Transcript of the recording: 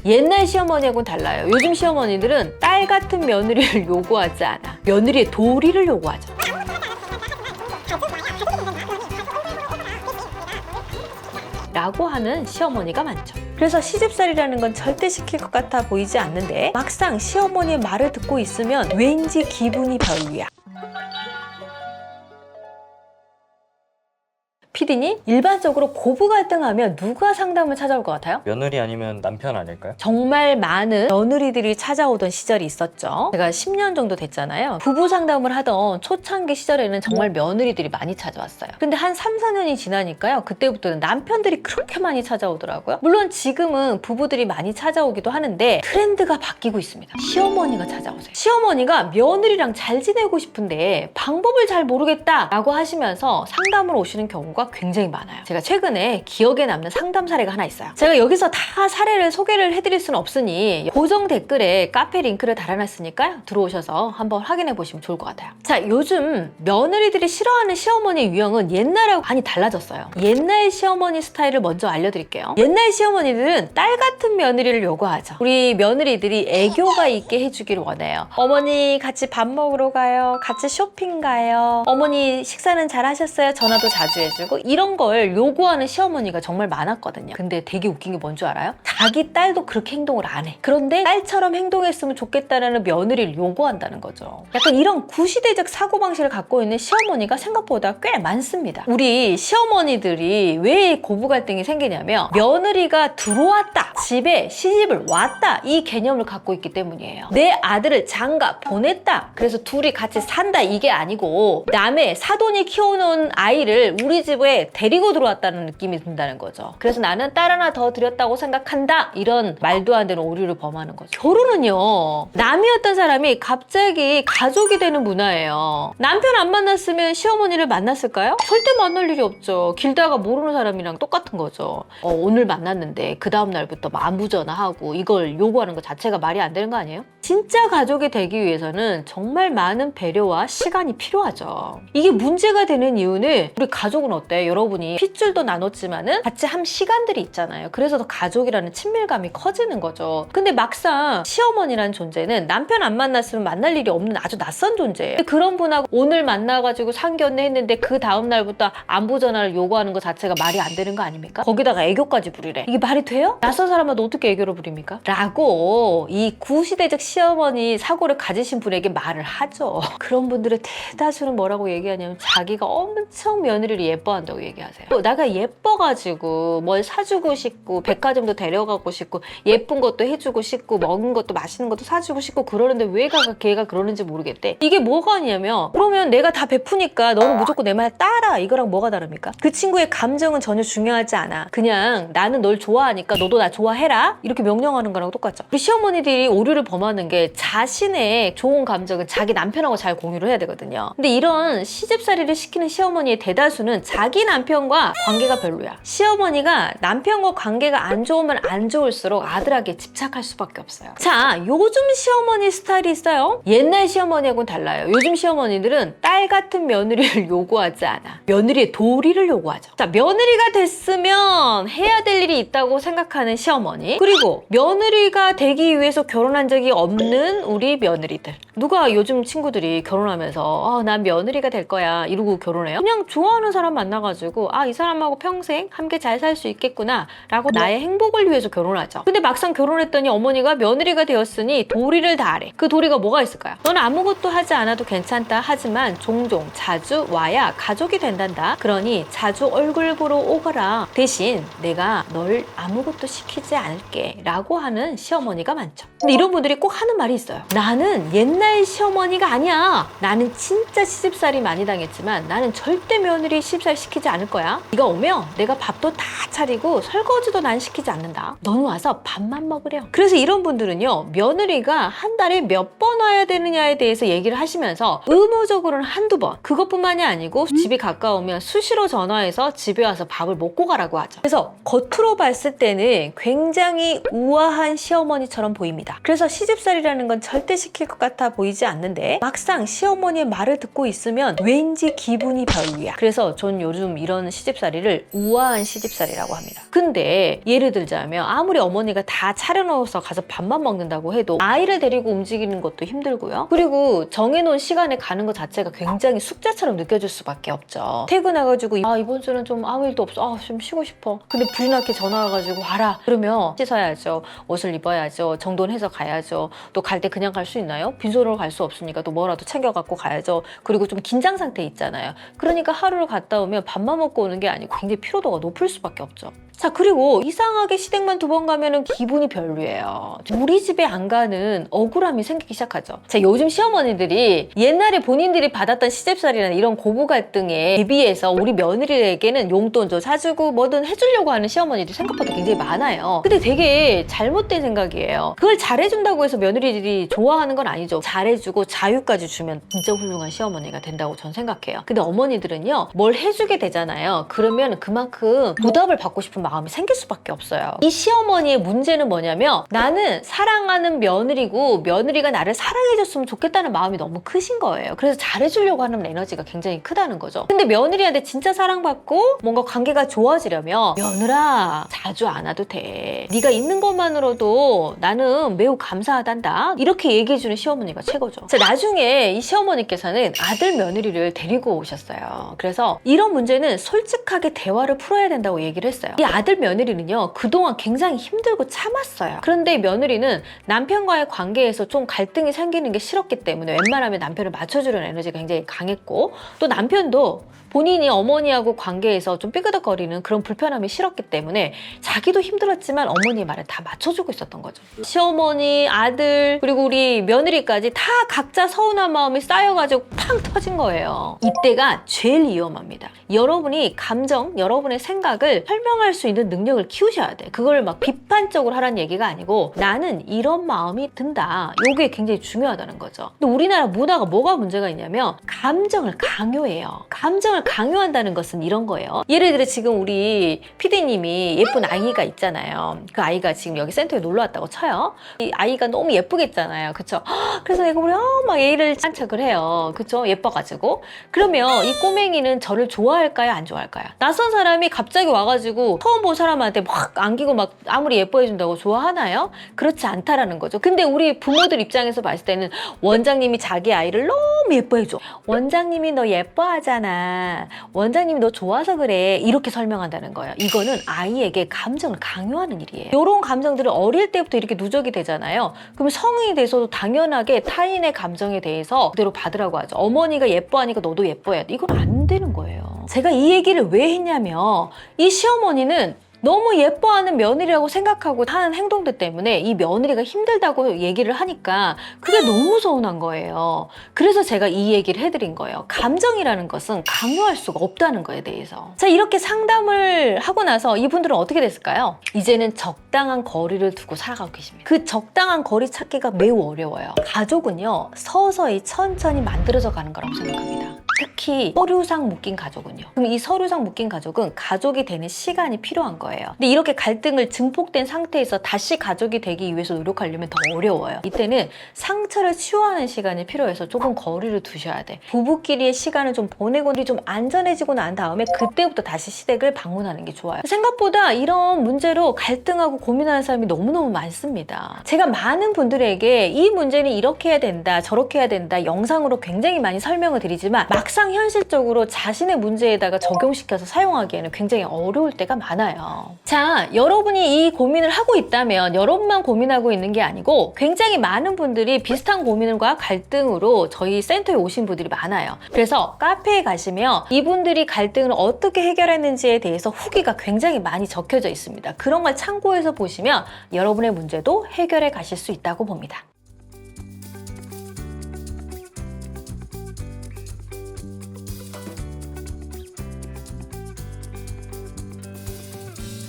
옛날 시어머니하고는 달라요. 요즘 시어머니들은 딸 같은 며느리를 요구하지 않아. 며느리의 도리를 요구하죠. 라고 하는 시어머니가 많죠. 그래서 시집살이라는 건 절대 시킬 것 같아 보이지 않는데 막상 시어머니의 말을 듣고 있으면 왠지 기분이 별로야. 피디님, 일반적으로 고부 갈등하면 누가 상담을 찾아올 것 같아요? 며느리 아니면 남편 아닐까요? 정말 많은 며느리들이 찾아오던 시절이 있었죠. 제가 10년 정도 됐잖아요. 부부 상담을 하던 초창기 시절에는 정말 며느리들이 많이 찾아왔어요. 근데 한 3, 4년이 지나니까요. 그때부터는 남편들이 그렇게 많이 찾아오더라고요. 물론 지금은 부부들이 많이 찾아오기도 하는데 트렌드가 바뀌고 있습니다. 시어머니가 찾아오세요. 시어머니가 며느리랑 잘 지내고 싶은데 방법을 잘 모르겠다라고 하시면서 상담을 오시는 경우가 굉장히 많아요. 제가 최근에 기억에 남는 상담 사례가 하나 있어요. 제가 여기서 다 사례를 소개를 해드릴 수는 없으니 고정 댓글에 카페 링크를 달아놨으니까요. 들어오셔서 한번 확인해 보시면 좋을 것 같아요. 자, 요즘 며느리들이 싫어하는 시어머니 유형은 옛날하고 많이 달라졌어요. 옛날 시어머니 스타일을 먼저 알려드릴게요. 옛날 시어머니들은 딸 같은 며느리를 요구하죠. 우리 며느리들이 애교가 있게 해주기를 원해요. 어머니 같이 밥 먹으러 가요. 같이 쇼핑 가요. 어머니 식사는 잘 하셨어요? 전화도 자주 해주고 이런 걸 요구하는 시어머니가 정말 많았거든요. 근데 되게 웃긴 게 뭔 줄 알아요? 자기 딸도 그렇게 행동을 안 해. 그런데 딸처럼 행동했으면 좋겠다는 며느리를 요구한다는 거죠. 약간 이런 구시대적 사고방식을 갖고 있는 시어머니가 생각보다 꽤 많습니다. 우리 시어머니들이 왜 고부 갈등이 생기냐면 며느리가 들어왔다, 집에 시집을 왔다 이 개념을 갖고 있기 때문이에요. 내 아들을 장가 보냈다, 그래서 둘이 같이 산다 이게 아니고 남의 사돈이 키워놓은 아이를 우리 집에 데리고 들어왔다는 느낌이 든다는 거죠. 그래서 나는 딸 하나 더 드렸다고 생각한다 이런 말도 안 되는 오류를 범하는 거죠. 결혼은요, 남이었던 사람이 갑자기 가족이 되는 문화예요. 남편 안 만났으면 시어머니를 만났을까요? 절대 만날 일이 없죠. 길다가 모르는 사람이랑 똑같은 거죠. 오늘 만났는데 그 다음 날부터 만부전화하고 이걸 요구하는 것 자체가 말이 안 되는 거 아니에요? 진짜 가족이 되기 위해서는 정말 많은 배려와 시간이 필요하죠. 이게 문제가 되는 이유는 우리 가족은 어때? 여러분이 핏줄도 나눴지만은 같이 한 시간들이 있잖아요. 그래서 더 가족이라는 친밀감이 커지는 거죠. 근데 막상 시어머니라는 존재는 남편 안 만났으면 만날 일이 없는 아주 낯선 존재예요. 그런 분하고 오늘 만나가지고 상견례 했는데 그 다음 날부터 안부 전화를 요구하는 것 자체가 말이 안 되는 거 아닙니까? 거기다가 애교까지 부리래. 이게 말이 돼요? 낯선 사람한테 어떻게 애교를 부립니까? 라고 이 구시대적 시어머니 사고를 가지신 분에게 말을 하죠. 그런 분들의 대다수는 뭐라고 얘기하냐면 자기가 엄청 며느리를 예뻐한다고 얘기하세요. 또 내가 예뻐가지고 뭘 사주고 싶고 백화점도 데려가고 싶고 예쁜 것도 해주고 싶고 먹은 것도 맛있는 것도 사주고 싶고 그러는데 왜 걔가 그러는지 모르겠대. 이게 뭐가 아니냐면 그러면 내가 다 베푸니까 너는 무조건 내 말 따라 이거랑 뭐가 다릅니까? 그 친구의 감정은 전혀 중요하지 않아. 그냥 나는 널 좋아하니까 너도 나 좋아해라 이렇게 명령하는 거랑 똑같죠. 우리 시어머니들이 오류를 범하는 게 자신의 좋은 감정은 자기 남편하고 잘 공유를 해야 되거든요. 근데 이런 시집살이를 시키는 시어머니의 대다수는 자기 남편과 관계가 별로야. 시어머니가 남편과 관계가 안 좋으면 안 좋을수록 아들에게 집착할 수밖에 없어요. 자, 요즘 시어머니 스타일이 있어요. 옛날 시어머니하고는 달라요. 요즘 시어머니들은 딸 같은 며느리를 요구하지 않아. 며느리의 도리를 요구하죠. 자, 며느리가 됐으면 해야 될 일이 있다고 생각하는 시어머니, 그리고 며느리가 되기 위해서 결혼한 적이 없는 우리 며느리들. 누가 요즘 친구들이 결혼하면서 난 며느리가 될 거야 이러고 결혼해요? 그냥 좋아하는 사람 만나가지고 이 사람하고 평생 함께 잘 살 수 있겠구나 라고 나의 행복을 위해서 결혼하죠. 근데 막상 결혼했더니 어머니가 며느리가 되었으니 도리를 다하래. 그 도리가 뭐가 있을까요? 너는 아무것도 하지 않아도 괜찮다 하지만 종종 자주 와야 가족이 된단다. 그러니 자주 얼굴 보러 오거라. 대신 내가 널 아무것도 시키지 않을게 라고 하는 시어머니가 많죠. 근데 이런 분들이 꼭 하는 말이 있어요. 나는 옛날 시어머니가 아니야. 나는 진짜 시집살이 많이 당했지만 나는 절대 며느리 시집살 시키지 않을 거야. 네가 오면 내가 밥도 다 차리고 설거지도 난 시키지 않는다. 너는 와서 밥만 먹으렴. 그래서 이런 분들은요, 며느리가 한 달에 몇 번 와야 되느냐에 대해서 얘기를 하시면서 의무적으로는 한두 번, 그것뿐만이 아니고 집이 가까우면 수시로 전화해서 집에 와서 밥을 먹고 가라고 하죠. 그래서 겉으로 봤을 때는 굉장히 우아한 시어머니처럼 보입니다. 그래서 시집살 시집살이라는 건 절대 시킬 것 같아 보이지 않는데 막상 시어머니의 말을 듣고 있으면 왠지 기분이 별로야. 그래서 전 요즘 이런 시집살이를 우아한 시집살이라고 합니다. 근데 예를 들자면 아무리 어머니가 다 차려놓아서 가서 밥만 먹는다고 해도 아이를 데리고 움직이는 것도 힘들고요. 그리고 정해놓은 시간에 가는 것 자체가 굉장히 숙제처럼 느껴질 수밖에 없죠. 퇴근해가지고 이번 주는 좀 아무 일도 없어. 좀 쉬고 싶어. 근데 불이 나게 전화 와가지고 와라. 그러면 씻어야죠. 옷을 입어야죠. 정돈해서 가야죠. 또 갈 때 그냥 갈 수 있나요? 빈손으로 갈 수 없으니까 또 뭐라도 챙겨갖고 가야죠. 그리고 좀 긴장 상태 있잖아요. 그러니까 하루를 갔다 오면 밥만 먹고 오는 게 아니고 굉장히 피로도가 높을 수밖에 없죠. 자, 그리고 이상하게 시댁만 2번 가면은 기분이 별로예요. 우리 집에 안 가는 억울함이 생기기 시작하죠. 자, 요즘 시어머니들이 옛날에 본인들이 받았던 시집살이나 이런 고부 갈등에 대비해서 우리 며느리에게는 용돈도 사주고 뭐든 해주려고 하는 시어머니들이 생각보다 굉장히 많아요. 근데 되게 잘못된 생각이에요. 그걸 잘해준다고 해서 며느리들이 좋아하는 건 아니죠. 잘해주고 자유까지 주면 진짜 훌륭한 시어머니가 된다고 전 생각해요. 근데 어머니들은요, 뭘 해주게 되잖아요. 그러면 그만큼 보답을 받고 싶은 마음이 생길 수밖에 없어요. 이 시어머니의 문제는 뭐냐면 나는 사랑하는 며느리고 며느리가 나를 사랑해줬으면 좋겠다는 마음이 너무 크신 거예요. 그래서 잘해주려고 하는 에너지가 굉장히 크다는 거죠. 근데 며느리한테 진짜 사랑받고 뭔가 관계가 좋아지려면 며느라 자주 안 와도 돼. 네가 있는 것만으로도 나는 매우 감사하단다. 이렇게 얘기해주는 시어머니가 최고죠. 자, 나중에 이 시어머니께서는 아들 며느리를 데리고 오셨어요. 그래서 이런 문제는 솔직하게 대화를 풀어야 된다고 얘기를 했어요. 이 아들 며느리는요, 그동안 굉장히 힘들고 참았어요. 그런데 며느리는 남편과의 관계에서 좀 갈등이 생기는 게 싫었기 때문에 웬만하면 남편을 맞춰주려는 에너지가 굉장히 강했고, 또 남편도 본인이 어머니하고 관계에서 좀 삐그덕거리는 그런 불편함이 싫었기 때문에 자기도 힘들었지만 어머니의 말을 다 맞춰주고 있었던 거죠. 시어머니, 아들, 그리고 우리 며느리까지 다 각자 서운한 마음이 쌓여가지고 팡 터진 거예요. 이때가 제일 위험합니다. 여러분이 감정, 여러분의 생각을 설명할 수 있는 능력을 키우셔야 돼. 그걸 막 비판적으로 하라는 얘기가 아니고 나는 이런 마음이 든다. 이게 굉장히 중요하다는 거죠. 근데 우리나라 문화가 뭐가 문제가 있냐면 감정을 강요해요. 감정을 강요한다는 것은 이런 거예요. 예를 들어 지금 우리 PD님이 예쁜 아이가 있잖아요. 그 아이가 지금 여기 센터에 놀러 왔다고 쳐요. 이 아이가 너무 예쁘겠잖아요. 그쵸? 그래서 내가 우리 막 예의를 짠척을 해요. 그쵸? 예뻐가지고. 그러면 이 꼬맹이는 저를 좋아할까요? 안 좋아할까요? 낯선 사람이 갑자기 와가지고 처음 본 사람한테 막 안기고 막 아무리 예뻐해준다고 좋아하나요? 그렇지 않다라는 거죠. 근데 우리 부모들 입장에서 봤을 때는 원장님이 자기 아이를 너무 예뻐해줘. 원장님이 너 예뻐하잖아. 원장님이 너 좋아서 그래. 이렇게 설명한다는 거예요. 이거는 아이에게 감정을 강요하는 일이에요. 이런 감정들을 어릴 때부터 이렇게 누적이 되잖아요. 그럼 성인이 돼서도 당연하게 타인의 감정에 대해서 그대로 받으라고 하죠. 어머니가 예뻐하니까 너도 예뻐해야 돼. 이건 안 되는 거예요. 제가 이 얘기를 왜 했냐면 이 시어머니는 너무 예뻐하는 며느리라고 생각하고 하는 행동들 때문에 이 며느리가 힘들다고 얘기를 하니까 그게 너무 서운한 거예요. 그래서 제가 이 얘기를 해드린 거예요. 감정이라는 것은 강요할 수가 없다는 거에 대해서. 자, 이렇게 상담을 하고 나서 이분들은 어떻게 됐을까요? 이제는 적당한 거리를 두고 살아가고 계십니다. 그 적당한 거리 찾기가 매우 어려워요. 가족은요, 서서히 천천히 만들어져 가는 거라고 생각합니다. 특히 서류상 묶인 가족은요. 그럼 이 서류상 묶인 가족은 가족이 되는 시간이 필요한 거예요. 근데 이렇게 갈등을 증폭된 상태에서 다시 가족이 되기 위해서 노력하려면 더 어려워요. 이때는 상처를 치유하는 시간이 필요해서 조금 거리를 두셔야 돼. 부부끼리의 시간을 좀 보내고 좀 안전해지고 난 다음에 그때부터 다시 시댁을 방문하는 게 좋아요. 생각보다 이런 문제로 갈등하고 고민하는 사람이 너무너무 많습니다. 제가 많은 분들에게 이 문제는 이렇게 해야 된다, 저렇게 해야 된다 영상으로 굉장히 많이 설명을 드리지만 막상 현실적으로 자신의 문제에다가 적용시켜서 사용하기에는 굉장히 어려울 때가 많아요. 자, 여러분이 이 고민을 하고 있다면 여러분만 고민하고 있는 게 아니고 굉장히 많은 분들이 비슷한 고민과 갈등으로 저희 센터에 오신 분들이 많아요. 그래서 카페에 가시면 이분들이 갈등을 어떻게 해결했는지에 대해서 후기가 굉장히 많이 적혀져 있습니다. 그런 걸 참고해서 보시면 여러분의 문제도 해결해 가실 수 있다고 봅니다.